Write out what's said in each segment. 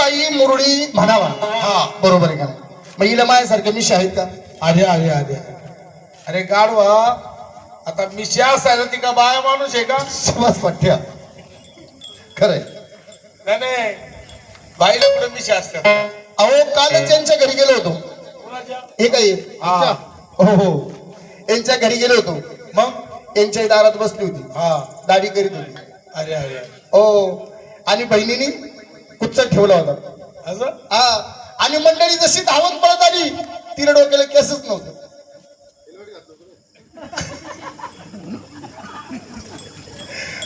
बाई मुरळी म्हणावा. हा बरोबर आहे का नाही? मग हिला माझ्यासारखे मिशी आहेत का? अरे अरे अरे अरे गाढवा, आता मिशा असायला ती का बाया माणूस आहे का? समाज पठ्या खरंय. नाही नाही, बाईला कुठे मिशा असतात? अहो कालच यांच्या घरी गेलो होतो. कुणाच्या? हे काय हा. हो हो यांच्या घरी गेलो होतो. मग यांच्या दारात बसली होती, हा. दाढी करीत होती. अरे अरे अरे. हो आणि बहिणीने कुच्चा ठेवला होता. असं? हा आणि मंडळी जशी धावत पळत आली, तिला डोक्याला केसच नव्हतं.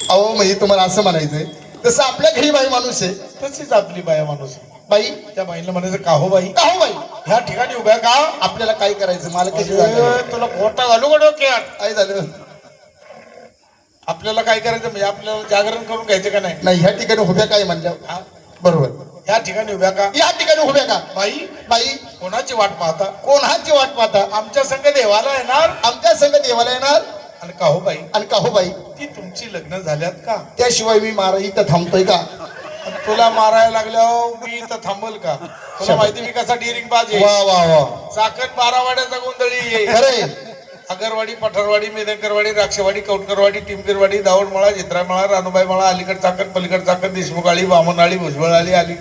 अहो म्हणजे तुम्हाला असं म्हणायचंय, तसं आपल्या घरी बाई माणूस आहे. तशीच आपली बाया माणूस आहे. बाई त्या बाईला म्हणायचं का हो बाई, का हो बाई, ह्या ठिकाणी उभ्या का? आपल्याला काय करायचं? मला कशी अरे, तुला खोटा घालू का डोक्यात? काय झालं? आपल्याला काय करायचं म्हणजे आपल्याला जागरण करून घ्यायचं का नाही? नाही ह्या ठिकाणी उभ्या काय म्हणल्या हा? बरोबर. ह्या ठिकाणी उभ्या का? या ठिकाणी उभ्या का? बाई बाई कोणाची वाट पाहता? कोणाची वाट पाहता? आमच्या संघ देवाला येणार. आमच्या संग देवाला येणार. आणि का हो बाई, आणि का हो बाई, ती तुमची लग्न झाल्यात का? त्याशिवाय मी मारा इथं थांबतोय का? आणि तुला मारायला लागल्यावर मी इथं थांबल का? तुला माहिती मी कसा डिरिंग बाज आहे. वा वा वा चाकण बारावाड्याचा गोंधळी आहे. खरंय. अगरवाडी, पठारवाडी, मेदनकरवाडी, राक्षवाडी, कौटकरवाडी, टिमकरवाडी, दावडमळा, चित्रामळा, रानुबाई मळा, अलीकड चाकण, पलीकड चाकण, देशमुखाळी, वामनआळी, भुजबळाळी आली.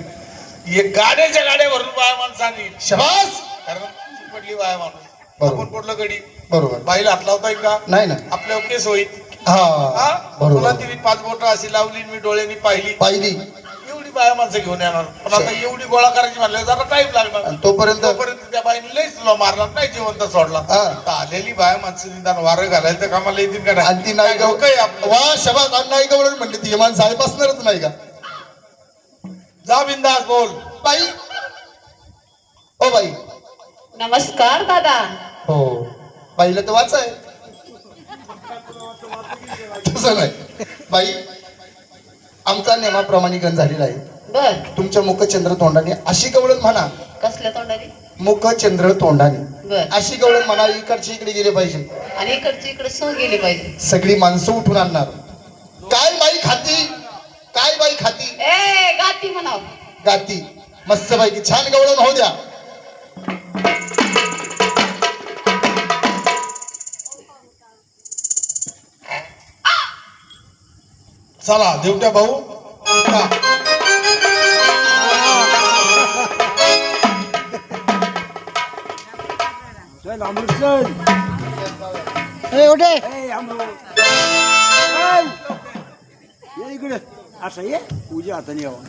हे गाड्याच्या गाड्या भरून बाया माणसांनी. शबास. कारण पडली बाया माणूस. बरोबर. आपण पडलं गडी. बरोबर. बाईला हात लावताय का? नाही ना. आपल्या केस होईल. हा हा? तुला बरोबर. तिने 5 बोटं अशी लावली, मी डोळ्यांनी पाहिली. पाहिली. एवढी बाया माणसं घेऊन येणार, पण आता एवढी गोळा करायची म्हणलं जरा टाइम लागणार. आणि तोपर्यंत त्या बाईने लईच तुला मारणार नाही, जिवंत सोडला. हा. तर आलेली बाया माणसं निदान वारं घालायचं तर कामाला येतील का नाही? आणि ती नाही काय डोकं आहे आपलं? वा शबास. आणि नाही गवळण म्हणते ती माणसं आहे बसणारच नाही का? जा बिंदास बोल. बाई ओ बाई. नमस्कार दादा. हो बाईला तर वाचाय तसं नाही. बाई आमचा नेमाप्रमाणे गण झालेला आहे. बर. तुमच्या मुखचंद्र तोंडाने अशी गवळण म्हणा. कसल्या तोंडाने? मुखचंद्र तोंडाने बर. अशी गवळण म्हणा, इकडची इकडे गेले पाहिजे. आणि इकडची इकडे सो गेली पाहिजे. सगळी माणसं उठून आणणार. काय बाई खाती, काय बाई खाती, ए गाती म्हणाव. गाती. मस्त पैकी छान गवळण होऊ द्या. चला देवट्या भाऊ. का? इकडे असं ये पूजा हाताने यावं.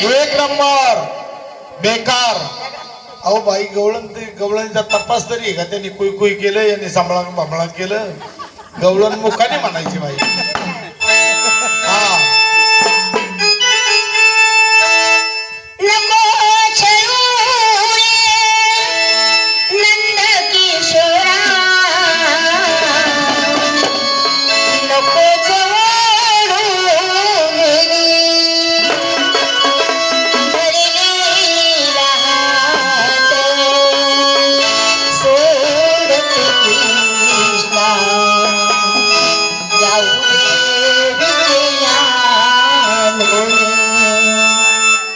एक नंबर बेकार. अहो बाई गवळण, गवळणचा तपास तरी आहे का? त्यांनी कुई कुई केलं, यांनी सांभाळा भांबळा केलं. गवळण मुखाने म्हणायची बाई. हा. नको छळू नंद किशोरा, नको जोडू भरलेला हात, सोड कृष्णा जाऊ दे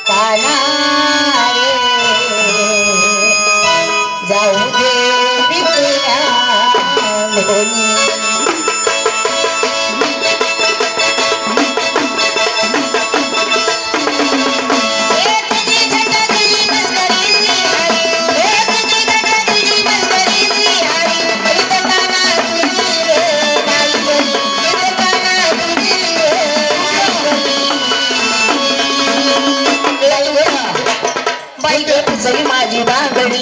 काना रे, जाऊ दे विकल्या माझी बांगडी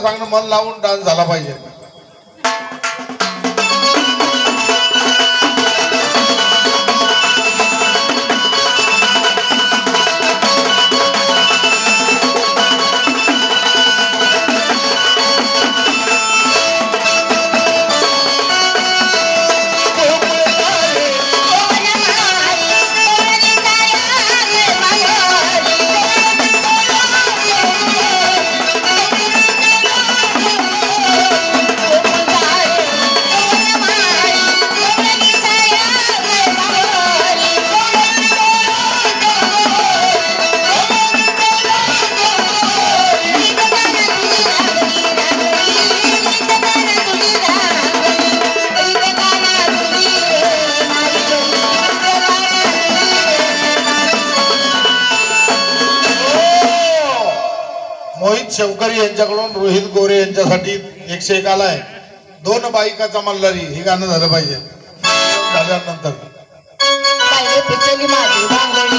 चांगलं मन लावून डान्स झाला पाहिजे. मोहित शेवकरी यांच्याकडून रोहित गोरे यांच्यासाठी 101 आलाय. 2 बायकाचा मल्हारी हे गाणं झालं पाहिजे. झाल्यानंतर पाहिजे पिचली माझी भांगडी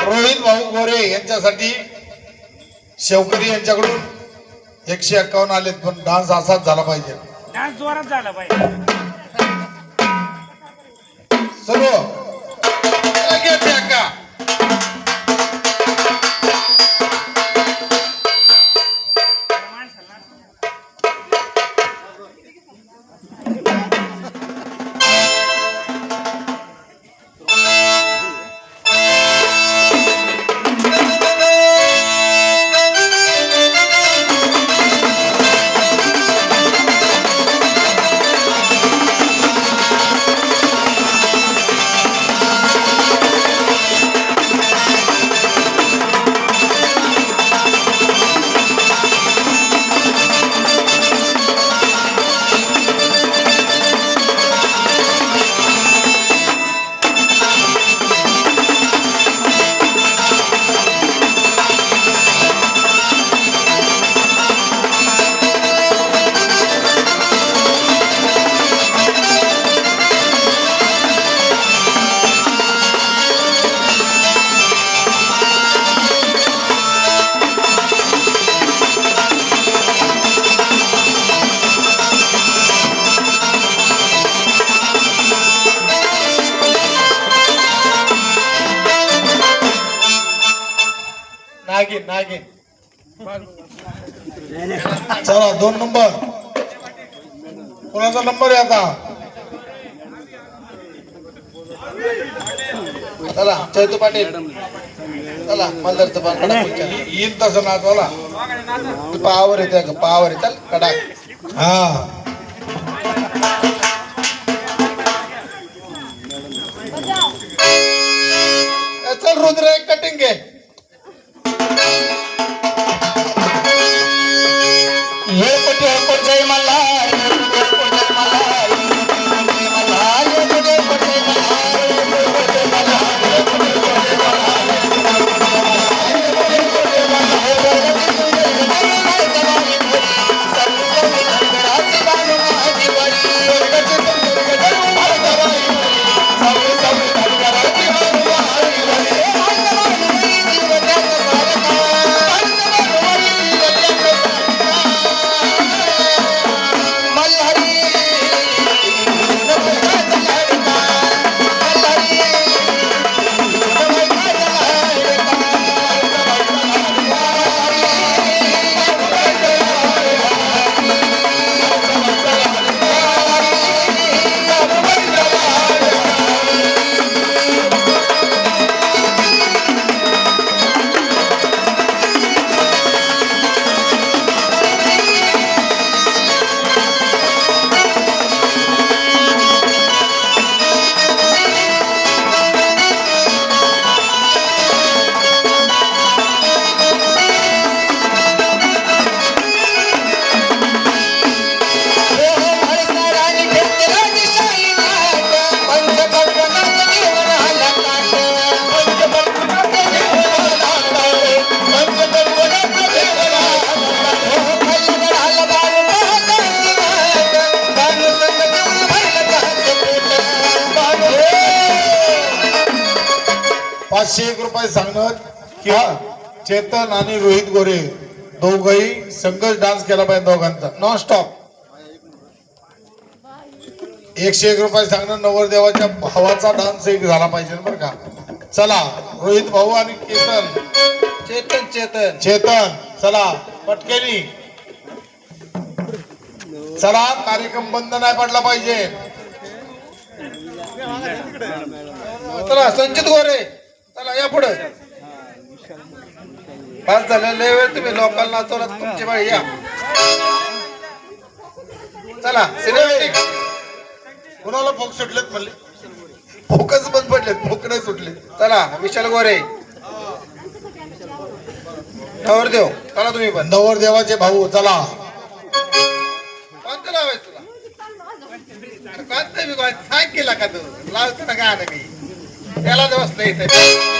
रोहित भाऊ गोरे यांच्यासाठी शेवकरी यांच्याकडून 151 आलेत. पण डान्स असाच झाला पाहिजे. डान्स जोरात झाला पाहिजे. सर्व नागिन नागिन चला 2 नंबर कोणाचा नंबर आहे आता चला चैतू पाटील चला मल्हारचं पान येईल तसं नाचवाला पावर येते का पावर आहे चल कडाक हा चल रुद्र एक कटिंग घे ये कुठे कुठे मला कुठे मला ये कुठे कुठे ₹501 सांगणार की चेतन आणि रोहित गोरे दोघही संघर्ष डान्स केला पाहिजे दोघांचा नॉन स्टॉप ₹101 सांगणार नवरदेवाच्या भावाचा डान्स एक झाला पाहिजे बरं का चला रोहित भाऊ आणि चेतन चेतन चेतन चला पटकेनी चला कार्यक्रम बंद नाही पडला पाहिजे चला संचित गोरे चला या पुढे पास झालं लय वेळ तुम्ही लोकांना नाचवला तुमची बाई या चला सिनेमॅटिक कुणाला फोक सुटलेत म्हणले फोकस बंद पडले फोक नाही सुटले चला विशाल गोरे नवरदेव चला तुम्ही पण नवरदेवाचे भाऊ चला कोणतं लावायचं तुला कोणतं मी सांग केला का तू लावतो ना का मी त्याला बसलं इथे